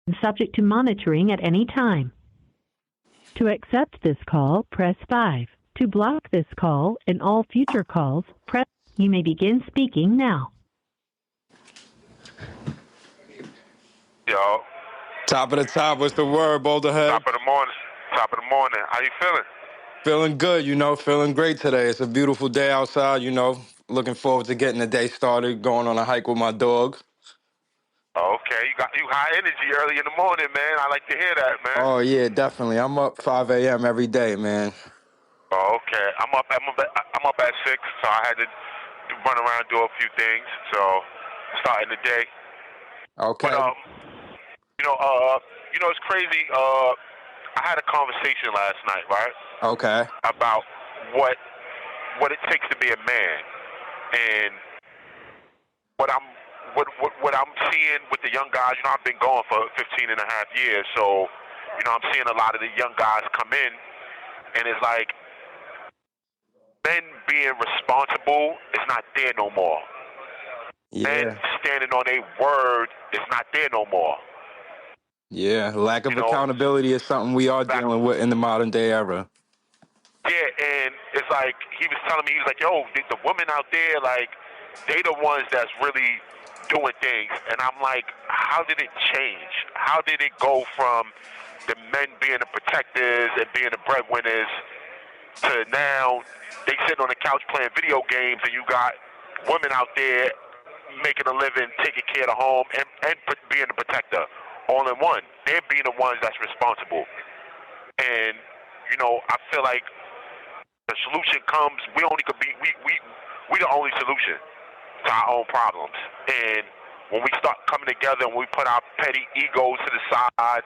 and subject to monitoring at any time. To accept this call, press 5. To block this call and all future calls, press. You may begin speaking now. Yo. Top of the top, what's the word, Bolderhead? Top of the morning. Top of the morning. How you feeling? Feeling good, feeling great today. It's a beautiful day outside, looking forward to getting the day started, going on a hike with my dog. Okay, you high energy early in the morning, man. I like to hear that, man. Oh yeah, definitely. I'm up 5 a.m. every day, man. Oh, okay. I'm up at 6, so I had to run around and do a few things. So starting the day. Okay. But it's crazy. I had a conversation last night, right? Okay. About what it takes to be a man, and what I'm seeing with the young guys. I've been going for 15 and a half years, so I'm seeing a lot of the young guys come in, and it's like men being responsible is not there no more. Yeah. Men standing on their word is not there no more. Yeah, lack of accountability is something we are dealing with in the modern day era. Yeah, and it's like he was telling me, he was like, yo, the women out there, like, they the ones that's really doing things. And I'm like, how did it change? How did it go from the men being the protectors and being the breadwinners to now they sitting on the couch playing video games, and you got women out there making a living, taking care of the home, and being the protector all in one. They're being the ones that's responsible. And, I feel like the solution comes, we the only solution to our own problems. And when we start coming together and we put our petty egos to the side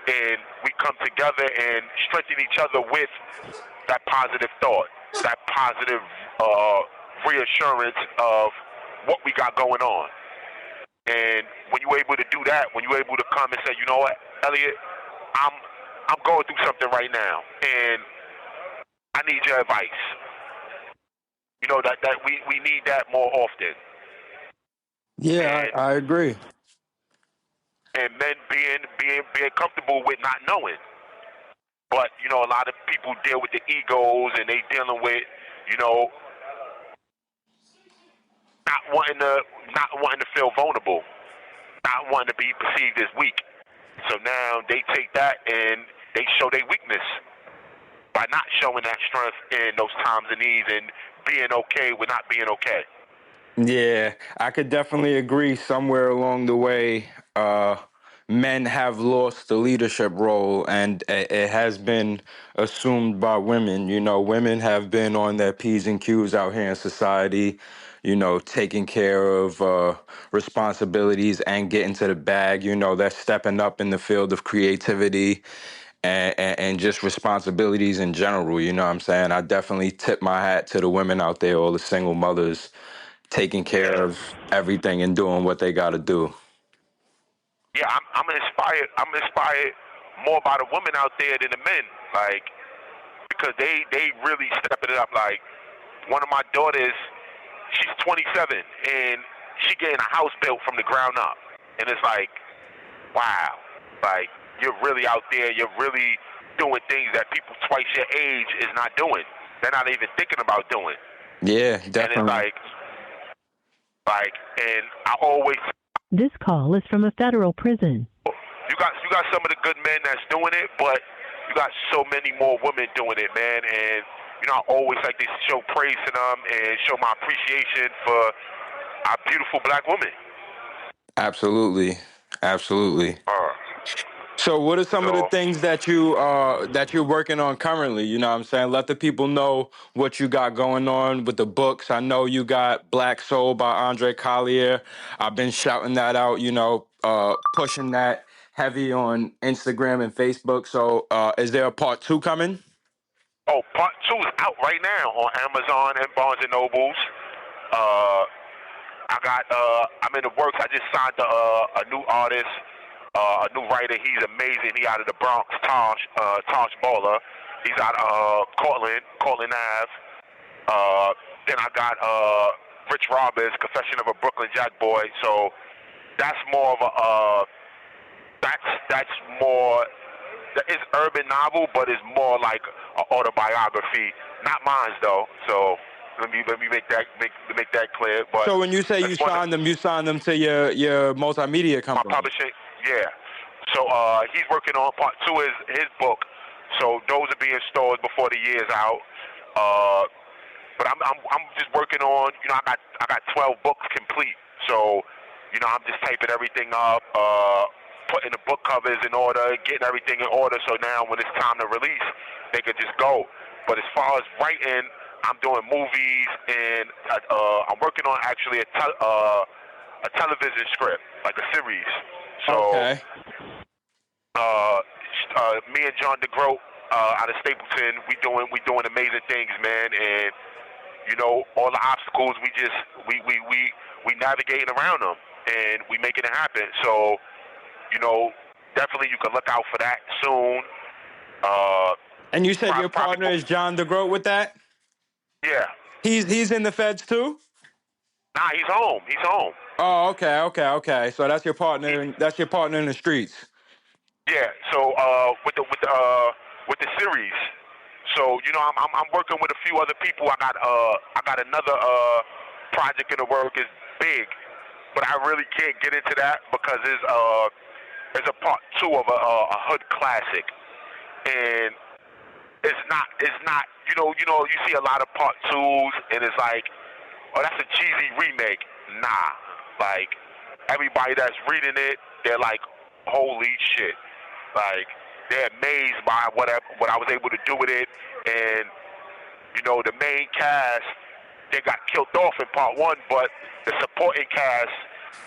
and we come together and strengthen each other with that positive thought, that positive reassurance of what we got going on. And when you're able to do that, when you're able to come and say, you know what, Elliot, I'm going through something right now, and I need your advice. That we need that more often. Yeah, I agree. And men being comfortable with not knowing. But, a lot of people deal with the egos, and they dealing with, not wanting to feel vulnerable, not wanting to be perceived as weak. So now they take that and they show their weakness by not showing that strength in those times of need and being okay with not being okay. Yeah, I could definitely agree somewhere along the way, men have lost the leadership role, and it has been assumed by women. Women have been on their P's and Q's out here in society, taking care of responsibilities and getting to the bag. They're stepping up in the field of creativity and just responsibilities in general. You know what I'm saying? I definitely tip my hat to the women out there, all the single mothers, taking care of everything and doing what they got to do. Yeah, I'm inspired. I'm inspired more by the women out there than the men, like, because they really stepping it up. Like, one of my daughters, she's 27, and she getting a house built from the ground up, and it's like, wow, like, you're really out there. You're really doing things that people twice your age is not doing. They're not even thinking about doing. Yeah, definitely. And it's like, and I always. This call is from a federal prison. You got some of the good men that's doing it, but you got so many more women doing it, man. And I always like to show praise to them and show my appreciation for our beautiful black women. Absolutely. So what are some of the things that you're working on currently? You know what I'm saying? Let the people know what you got going on with the books. I know you got Black Soul by Andre Collier. I've been shouting that out, pushing that heavy on Instagram and Facebook. So is there a part 2 coming? Oh, part 2 is out right now on Amazon and Barnes and Nobles. I'm in the works. I just signed a new artist, a new writer. He's amazing. He out of the Bronx, Tosh Baller. He's out of Cortland Ave. Then I got Rich Roberts, Confession of a Brooklyn Jack Boy. So that's more of That's more. It's urban novel, but it's more like an autobiography. Not mine though. So let me make that clear. But So when you say it's one of you signed them to your multimedia my company. publishing. Yeah. So he's working on part two of his book. So those are being stores before the year's out. But I'm just working on. I got 12 books complete. So I'm just typing everything up, putting the book covers in order, getting everything in order. So now when it's time to release, they could just go. But as far as writing, I'm doing movies, and I'm working on actually a television script, like a series. So Okay. me and John DeGroat out of Stapleton, we doing amazing things, man. And all the obstacles we navigating around them, and we making it happen. So definitely you can look out for that soon. And you said your Probably, partner is John DeGroat with that? yeah. He's in the feds too? Nah, he's home. He's home. Oh, okay. So that's your partner. That's your partner in the streets. Yeah. So with the series, so I'm working with a few other people. I got another project in the work. Is big, but I really can't get into that because there's a part two of a hood classic, and it's not you see a lot of part twos, and it's like, oh, that's a cheesy remake. Nah, like everybody that's reading it, they're like, holy shit. Like, they're amazed by what I was able to do with it. And, the main cast, they got killed off in part one, but the supporting cast,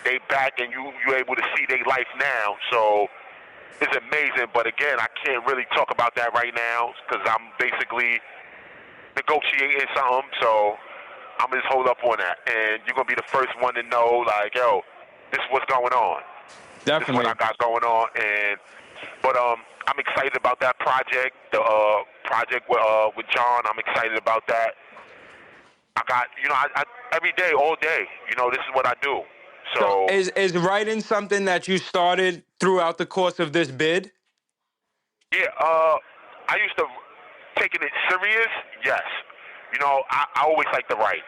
they back, and you're able to see their life now. So it's amazing. But again, I can't really talk about that right now because I'm basically negotiating something. So I'm just hold up on that. And you're going to be the first one to know, like, yo, this is what's going on. Definitely. This is what I got going on. But I'm excited about that project. The project with John. I'm excited about that. I got, I every day, all day. This is what I do. So is writing something that you started throughout the course of this bid? yeah, I used to taking it serious. Yes, I always like to write.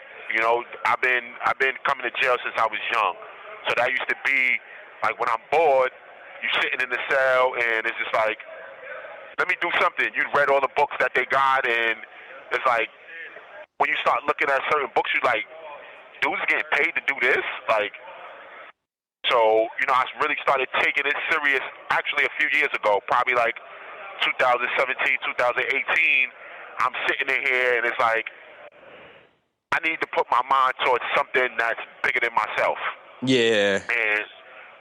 I've been coming to jail since I was young. So that used to be like when I'm bored, you sitting in the cell, and it's just like, let me do something. You read all the books that they got, and it's like, when you start looking at certain books, you're like, dudes getting paid to do this? Like, so, I really started taking it serious actually a few years ago, probably like 2017, 2018. I'm sitting in here, and it's like, I need to put my mind towards something that's bigger than myself. Yeah. And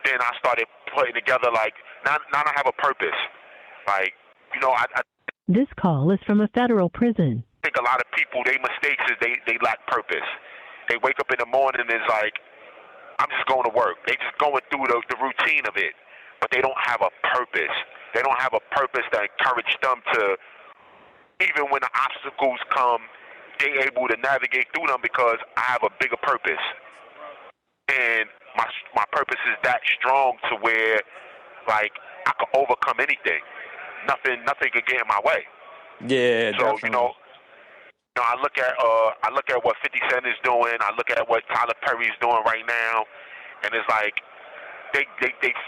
then I started putting together, like, now I have a purpose. Like, I This call is from a federal prison. think a lot of people, their mistakes is they lack purpose. They wake up in the morning and it's like, I'm just going to work. They just going through the routine of it, but they don't have a purpose. They don't have a purpose that encourage them to, even when the obstacles come, they able to navigate through them because I have a bigger purpose. And my purpose is that strong to where, like, I can overcome anything. Nothing could get in my way. Yeah, So definitely. I look at what 50 Cent is doing. I look at what Tyler Perry's doing right now, and it's like they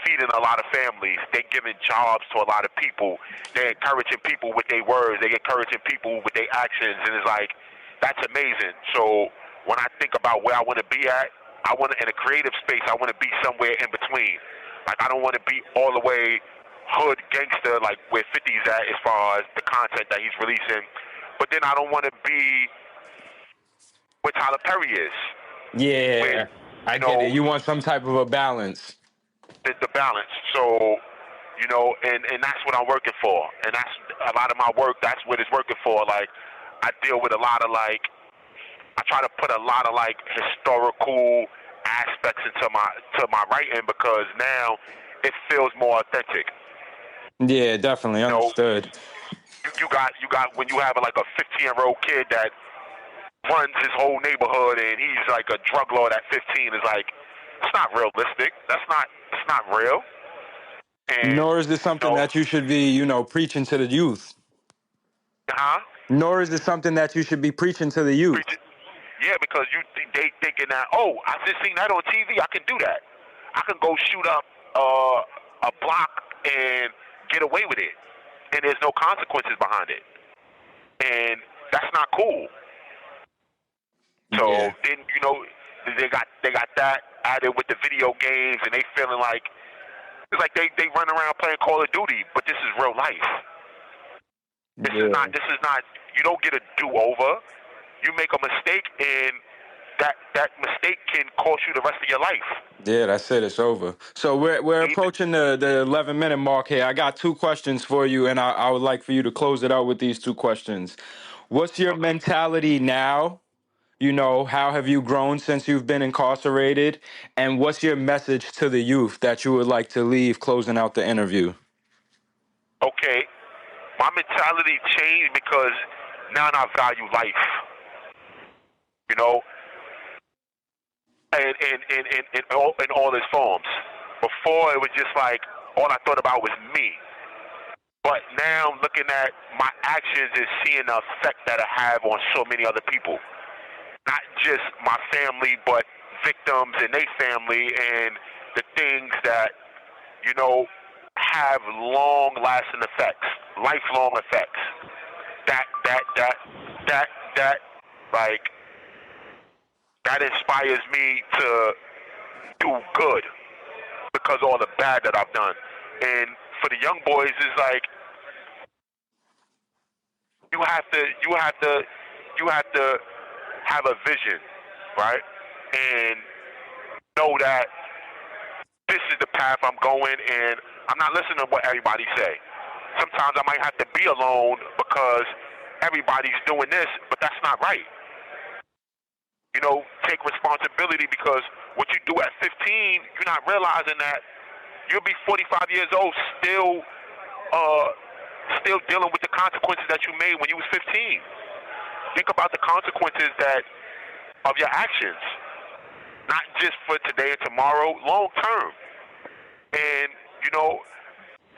feeding a lot of families. They giving jobs to a lot of people. They're encouraging people with their words. They're encouraging people with their actions, and it's like, that's amazing. So when I think about where I want to be at, I want to, in a creative space, I want to be somewhere in between. Like, I don't want to be all the way hood gangster like where 50's at as far as the content that he's releasing. But then I don't want to be where Tyler Perry is. Yeah, Where, I get it. You want some type of a balance. the balance. So, and that's what I'm working for. And that's a lot of my work. That's what it's working for. Like, I deal with a lot of, like, I try to put a lot of, like, historical aspects into my writing because now it feels more authentic. Yeah, definitely understood. You got when you have like a 15-year-old kid that runs his whole neighborhood and he's like a drug lord at 15. It's like, it's not realistic. It's not real. And Nor is this you something know, that you should be, preaching to the youth. huh? Nor is it something that you should be preaching to the youth. Preach it. Yeah, because they thinking that, oh, I just seen that on TV. I can do that. I can go shoot up a block and get away with it, and there's no consequences behind it. And that's not cool. So Yeah. then they got that added with the video games, and they feeling like it's like they run around playing Call of Duty, but this is real life. This is Yeah. not. You don't get a do over. You make a mistake, and that mistake can cost you the rest of your life. Yeah, that's it. It's over. So we're approaching the 11-minute mark here. I got two questions for you, and I would like for you to close it out with these two questions. What's your Okay. mentality now? How have you grown since you've been incarcerated? And what's your message to the youth that you would like to leave closing out the interview? Okay. My mentality changed because now I value life. You know, and in all its forms. Before it was just like all I thought about was me. But now looking at my actions and seeing the effect that I have on so many other people. Not just my family, but victims and their family, and the things that, have long-lasting effects, lifelong effects. That, like, that inspires me to do good because of all the bad that I've done. And for the young boys, it's like you have to have a vision, right? And know that this is the path I'm going, and I'm not listening to what everybody say. Sometimes I might have to be alone because everybody's doing this, but that's not right. Take responsibility, because what you do at 15, you're not realizing that you'll be 45 years old still dealing with the consequences that you made when you was 15. Think about the consequences of your actions, not just for today and tomorrow, long term. And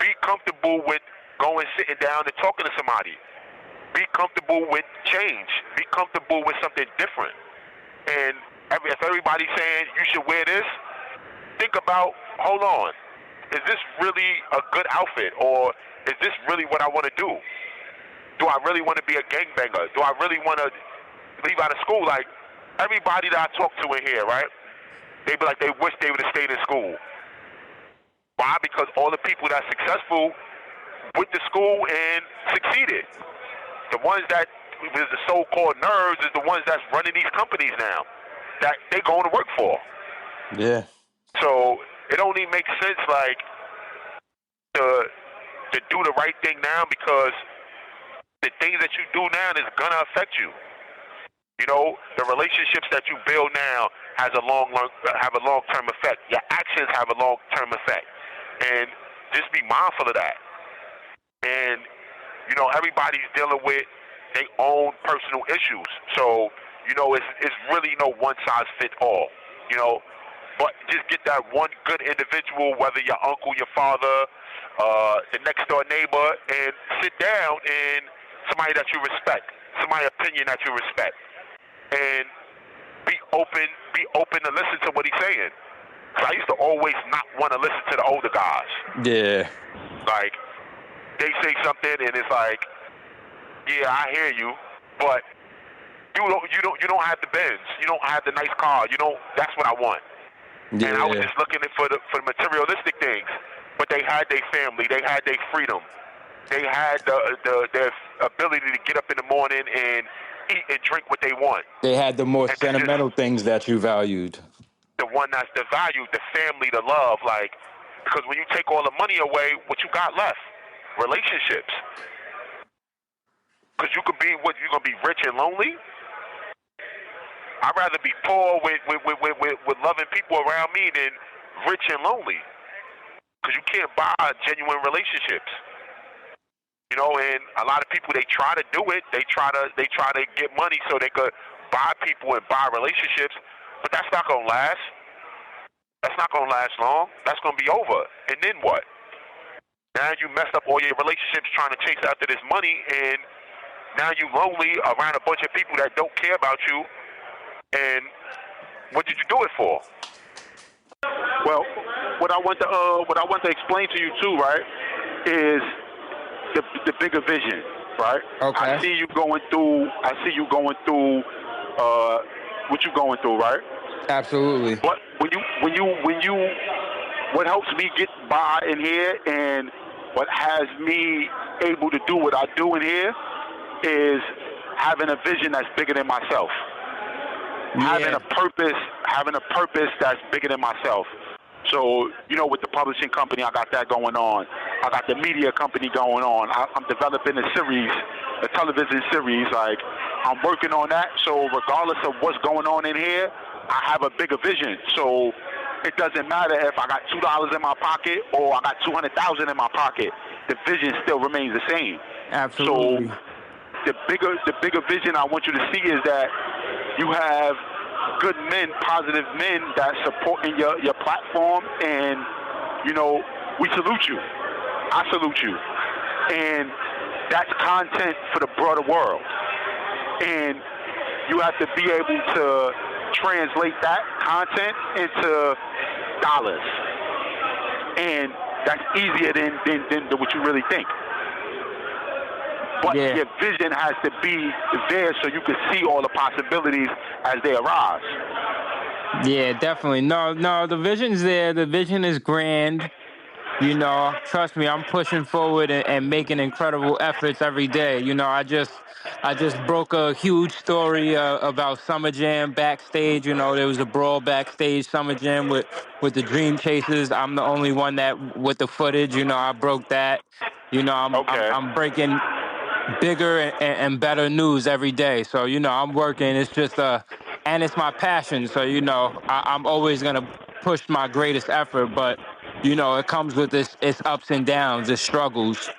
be comfortable with going, sitting down, and talking to somebody. Be comfortable with change. Be comfortable with something different. And if everybody's saying you should wear this, think about, hold on, is this really a good outfit, or is this really what I want to do? Do I really want to be a gangbanger? Do I really want to leave out of school? Like, everybody that I talk to in here, right? They be like, they wish they would have stayed in school. Why? Because all the people that's successful went to school and succeeded. The ones that is the so-called nerds is the ones that's running these companies now that they going to work for. Yeah. So it only makes sense, like, to do the right thing now, because the things that you do now is gonna affect you. The relationships that you build now have a long-term effect. Your actions have a long-term effect, and just be mindful of that. And everybody's dealing with their own personal issues, so it's really no one size fit all. But just get that one good individual, whether your uncle, your father, the next door neighbor, and sit down, and somebody that you respect, somebody's opinion that you respect, and be open to listen to what he's saying. 'Cause I used to always not want to listen to the older guys. Yeah. Like, they say something, and it's like, yeah, I hear you, but you don't have the Benz, you don't have the nice car, that's what I want. Yeah. And I was just looking for the materialistic things, but they had their family, they had their freedom, they had their ability to get up in the morning and eat and drink what they want. They had the more And sentimental things that you valued. the one that's the value, the family, the love, like, because when you take all the money away, what you got left? Relationships. Because you could be you're gonna be rich and lonely. I'd rather be poor with loving people around me than rich and lonely. Because you can't buy genuine relationships. And a lot of people, they try to do it. They try to get money so they could buy people and buy relationships. But that's not gonna last. That's not gonna last long. That's gonna be over. And then what? Now you messed up all your relationships trying to chase after this money, and now you lonely around a bunch of people that don't care about you. And what did you do it for? Well, what I want to explain to you too, right, is the bigger vision, right? Okay. I see you going through what you're going through, right? Absolutely. But what helps me get by in here and what has me able to do what I do in here is having a vision that's bigger than myself. Yeah. Having a purpose that's bigger than myself. So, with the publishing company, I got that going on. I got the media company going on. I'm developing a television series. Like, I'm working on that. So regardless of what's going on in here, I have a bigger vision. So it doesn't matter if I got $2 in my pocket or I got 200,000 in my pocket. The vision still remains the same. Absolutely. So the bigger vision I want you to see is that you have good men, positive men that support in your platform, and we salute you. I salute you, and that's content for the broader world. And you have to be able to translate that content into dollars, and that's easier than what you really think. But your vision has to be there so you can see all the possibilities as they arise. Yeah, definitely. No, the vision's there. The vision is grand. Trust me, I'm pushing forward and making incredible efforts every day. I just broke a huge story about Summer Jam backstage. There was a brawl backstage Summer Jam with the Dream Chasers. I'm the only one that with the footage. I broke that. Okay. I'm breaking bigger and better news every day. So, I'm working. It's just and it's my passion. So, I'm always gonna push my greatest effort, but it comes with its ups and downs, its struggles.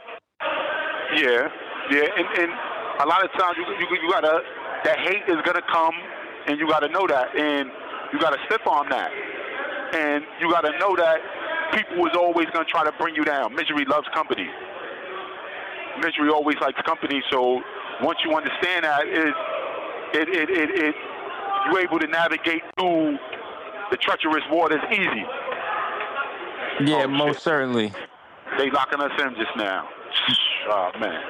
Yeah, and a lot of times you gotta, that hate is gonna come, and you gotta know that, and you gotta stiff on that, and you gotta know that people is always gonna try to bring you down. Misery loves company. Misery always likes company. So once you understand that, you're able to navigate through the treacherous waters easy. Yeah, Oh, most shit. certainly. They locking us in just now. Oh man.